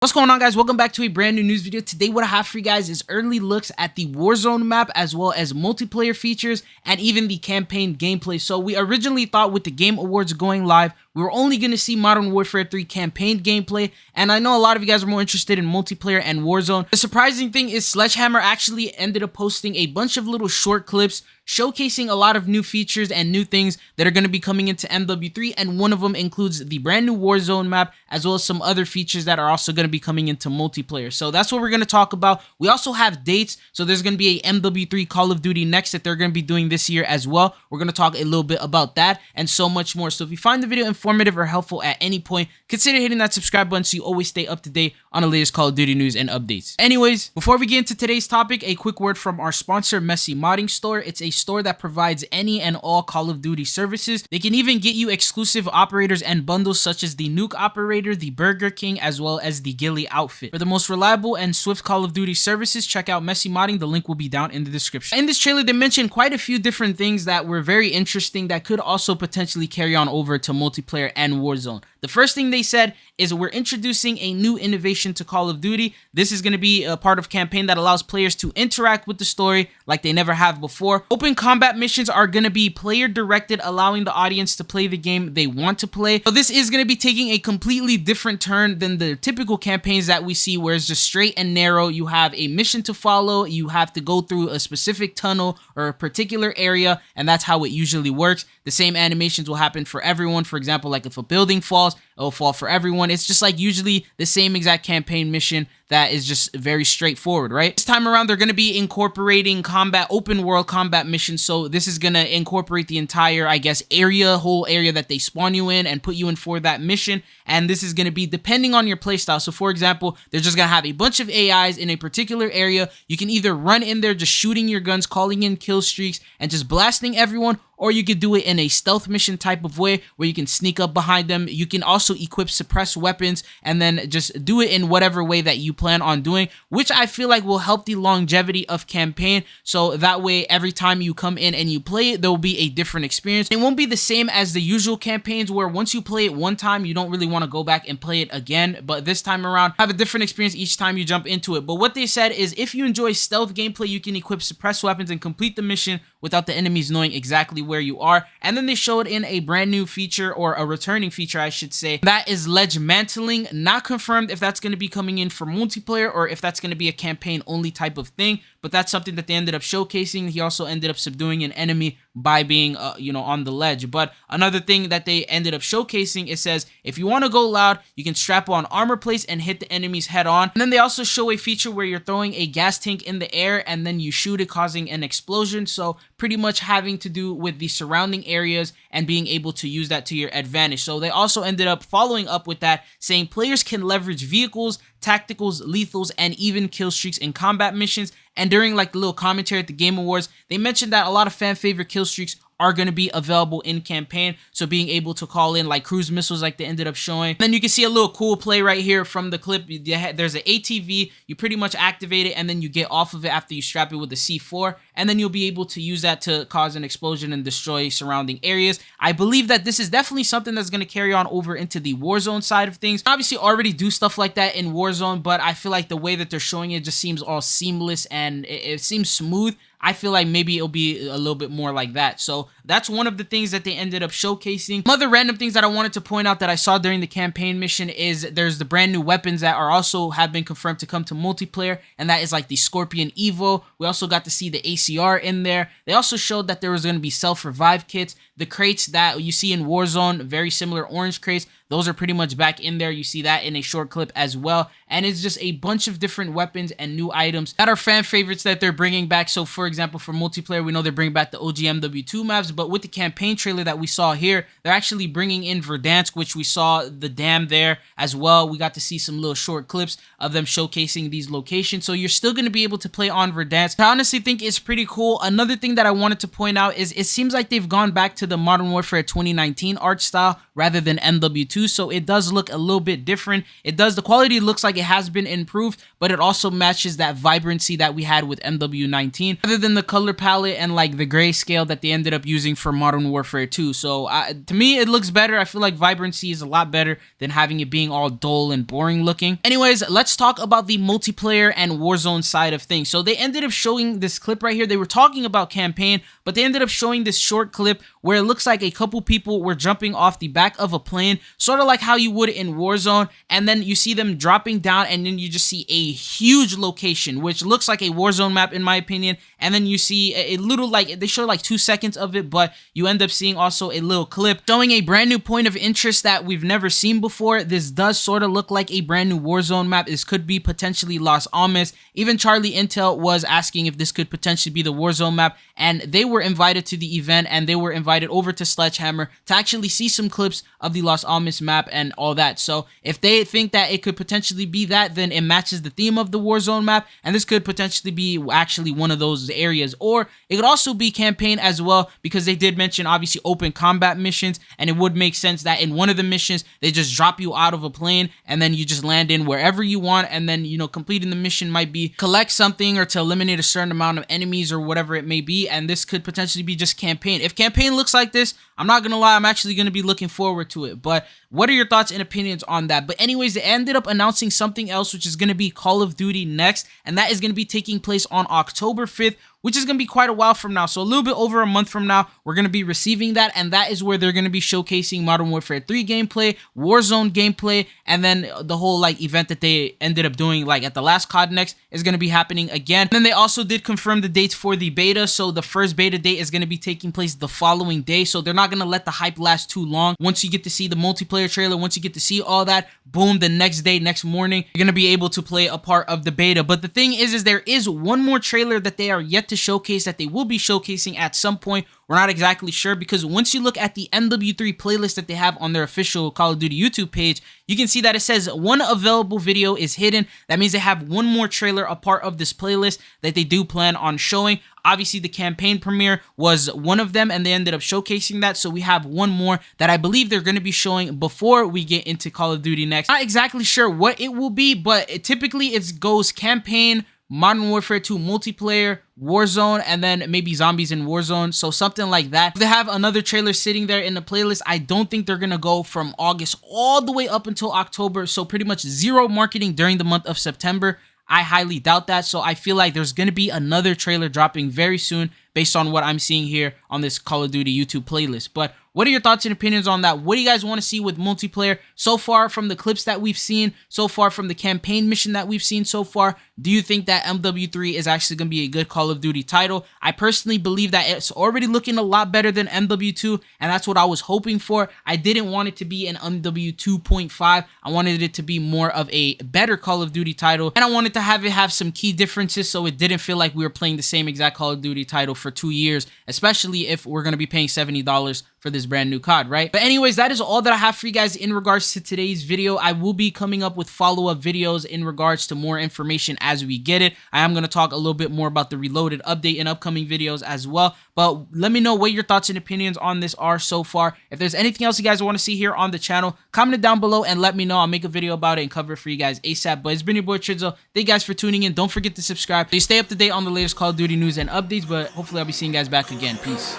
What's going on, guys? Welcome back to a brand new news video. Today what I have for you guys is early looks at the Warzone map, as well as multiplayer features and even the campaign gameplay. So we originally thought with the Game Awards going live, we were only going to see Modern Warfare 3 campaign gameplay, and I know a lot of you guys are more interested in multiplayer and Warzone. The surprising thing is Sledgehammer actually ended up posting a bunch of little short clips showcasing a lot of new features and new things that are going to be coming into MW3, and one of them includes the brand new Warzone map, as well as some other features that are also going to be coming into multiplayer. So that's what we're going to talk about. We also have dates, so there's going to be a MW3 Call of Duty next that they're going to be doing this year as well. We're going to talk a little bit about that and so much more. So if you find the video informative or helpful at any point, consider hitting that subscribe button so you always stay up to date on the latest Call of Duty news and updates. Anyways, before we get into today's topic, a quick word from our sponsor, Messy Modding Store. It's a store that provides any and all Call of Duty services. They can even get you exclusive operators and bundles such as the Nuke Operator, the Burger King, as well as the Ghillie outfit. For the most reliable and swift Call of Duty services, check out Messy Modding. The link will be down in the description. In this trailer, they mentioned quite a few different things that were very interesting that could also potentially carry on over to multiplayer and Warzone. The first thing they said is we're introducing a new innovation to Call of Duty. This is going to be a part of campaign that allows players to interact with the story like they never have before. Open combat missions are going to be player directed, allowing the audience to play the game they want to play. So this is going to be taking a completely different turn than the typical campaigns that we see, where it's just straight and narrow. You have a mission to follow, you have to go through a specific tunnel or a particular area, and that's how it usually works. The same animations will happen for everyone. For example, like if a building falls, it'll fall for everyone. It's just like usually the same exact campaign mission that is just very straightforward, right? This time around, they're going to be incorporating combat, open world combat missions. So this is going to incorporate the entire, I guess, whole area that they spawn you in and put you in for that mission. And this is going to be depending on your playstyle. So for example, they're just going to have a bunch of AIs in a particular area. You can either run in there just shooting your guns, calling in kill streaks, and just blasting everyone, or you could do it in a stealth mission type of way where you can sneak up behind them. You can also equip suppressed weapons and then just do it in whatever way that you plan on doing, which I feel like will help the longevity of campaign. So that way, every time you come in and you play it, there will be a different experience. It won't be the same as the usual campaigns where once you play it one time, you don't really want to go back and play it again. But this time around, have a different experience each time you jump into it. But what they said is if you enjoy stealth gameplay, you can equip suppressed weapons and complete the mission without the enemies knowing exactly where you are. And then they showed in a brand new feature, or a returning feature I should say, that is ledge mantling. Not confirmed if that's going to be coming in for multiplayer or if that's going to be a campaign only type of thing, but that's something that they ended up showcasing. He also ended up subduing an enemy by being on the ledge. But another thing that they ended up showcasing, it says if you want to go loud, you can strap on armor plates and hit the enemies head on. And then they also show a feature where you're throwing a gas tank in the air and then you shoot it, causing an explosion. So pretty much having to do with the surrounding areas and being able to use that to your advantage. So they also ended up following up with that, saying players can leverage vehicles, tacticals, lethals, and even kill streaks in combat missions. And during like the little commentary at the Game Awards, they mentioned that a lot of fan favorite kill streaks are going to be available in campaign. So being able to call in like cruise missiles like they ended up showing. Then you can see a little cool play right here from the clip. There's an ATV, you pretty much activate it and then you get off of it after you strap it with the C4, and then you'll be able to use that to cause an explosion and destroy surrounding areas. I believe that this is definitely something that's going to carry on over into the Warzone side of things. Obviously already do stuff like that in Warzone, but I feel like the way that they're showing it just seems all seamless and it seems smooth. I feel like maybe it'll be a little bit more like that. So that's one of the things that they ended up showcasing. Some other random things that I wanted to point out that I saw during the campaign mission is there's the brand new weapons that are also have been confirmed to come to multiplayer, and that is like the Scorpion Evo. We also got to see the ACR in there. They also showed that there was going to be self-revive kits. The crates that you see in Warzone, very similar orange crates, those are pretty much back in there. You see that in a short clip as well. And it's just a bunch of different weapons and new items that are fan favorites that they're bringing back. So for example, for multiplayer, we know they're bringing back the OG MW2 maps, but with the campaign trailer that we saw here, they're actually bringing in Verdansk, which we saw the dam there as well. We got to see some little short clips of them showcasing these locations. So you're still going to be able to play on Verdansk. I honestly think it's pretty cool. Another thing that I wanted to point out is it seems like they've gone back to the Modern Warfare 2019 art style rather than MW2 2, so it does look a little bit different. The quality looks like it has been improved, but it also matches that vibrancy that we had with MW19, other than the color palette and like the grayscale that they ended up using for Modern Warfare 2. So to me, it looks better. I feel like vibrancy is a lot better than having it being all dull and boring looking. Anyways, let's talk about the multiplayer and Warzone side of things. So they ended up showing this clip right here. They were talking about campaign, but they ended up showing this short clip where it looks like a couple people were jumping off the back of a plane, sort of like how you would in Warzone, and then you see them dropping down, and then you just see a huge location, which looks like a Warzone map in my opinion, and then you see a little, like, they show like 2 seconds of it, but you end up seeing also a little clip showing a brand new point of interest that we've never seen before. This does sort of look like a brand new Warzone map. This could be potentially Los Alamos. Even Charlie Intel was asking if this could potentially be the Warzone map, and they were invited to the event, and they were invited over to Sledgehammer to actually see some clips of the Los Alamos map and all that. So if they think that it could potentially be that, then it matches the theme of the Warzone map, and this could potentially be actually one of those areas. Or it could also be campaign as well, because they did mention obviously open combat missions, and it would make sense that in one of the missions they just drop you out of a plane and then you just land in wherever you want, and then, you know, completing the mission might be collect something or to eliminate a certain amount of enemies or whatever it may be, and this could potentially be just campaign. If campaign looks like this, I'm not gonna lie, I'm actually gonna be looking forward to it. But what are your thoughts and opinions on that? But anyways, they ended up announcing something else, which is gonna be Call of Duty Next, and that is gonna be taking place on October 5th, which is going to be quite a while from now. So a little bit over a month from now, we're going to be receiving that, and that is where they're going to be showcasing Modern Warfare 3 gameplay, Warzone gameplay, and then the whole like event that they ended up doing like at the last COD Next is going to be happening again. And then they also did confirm the dates for the beta, so the first beta date is going to be taking place the following day, so they're not going to let the hype last too long. Once you get to see the multiplayer trailer, once you get to see all that, boom, the next day, next morning, you're going to be able to play a part of the beta. But the thing is there is one more trailer that they are yet to showcase, that they will be showcasing at some point. We're not exactly sure, because once you look at the MW3 playlist that they have on their official Call of Duty YouTube page, you can see that it says one available video is hidden. That means they have one more trailer a part of this playlist that they do plan on showing. Obviously, the campaign premiere was one of them, and they ended up showcasing that. So we have one more that I believe they're going to be showing before we get into Call of Duty Next. Not exactly sure what it will be, but typically it goes campaign, Modern Warfare 2 multiplayer, Warzone, and then maybe zombies in Warzone, so something like that. They have another trailer sitting there in the playlist. I don't think they're gonna go from August all the way up until October, so pretty much zero marketing during the month of September. I highly doubt that, so I feel like there's gonna be another trailer dropping very soon based on what I'm seeing here on this Call of Duty YouTube playlist. But what are your thoughts and opinions on that? What do you guys want to see with multiplayer so far from the clips that we've seen, so far from the campaign mission that we've seen so far? Do you think that MW3 is actually going to be a good Call of Duty title? I personally believe that it's already looking a lot better than MW2, and that's what I was hoping for. I didn't want it to be an MW 2.5. I wanted it to be more of a better Call of Duty title, and I wanted to have it have some key differences so it didn't feel like we were playing the same exact Call of Duty title for 2 years, especially if we're going to be paying $70 for this brand new COD, right? But anyways, that is all that I have for you guys in regards to today's video. I will be coming up with follow-up videos in regards to more information as we get it. I am going to talk a little bit more about the Reloaded update in upcoming videos as well. But let me know what your thoughts and opinions on this are so far. If there's anything else you guys want to see here on the channel, comment it down below and let me know. I'll make a video about it and cover it for you guys ASAP. But it's been your boy Chidzo. Thank you guys for tuning in. Don't forget to subscribe so you stay up to date on the latest Call of Duty news and updates. But hopefully I'll be seeing you guys back again. Peace.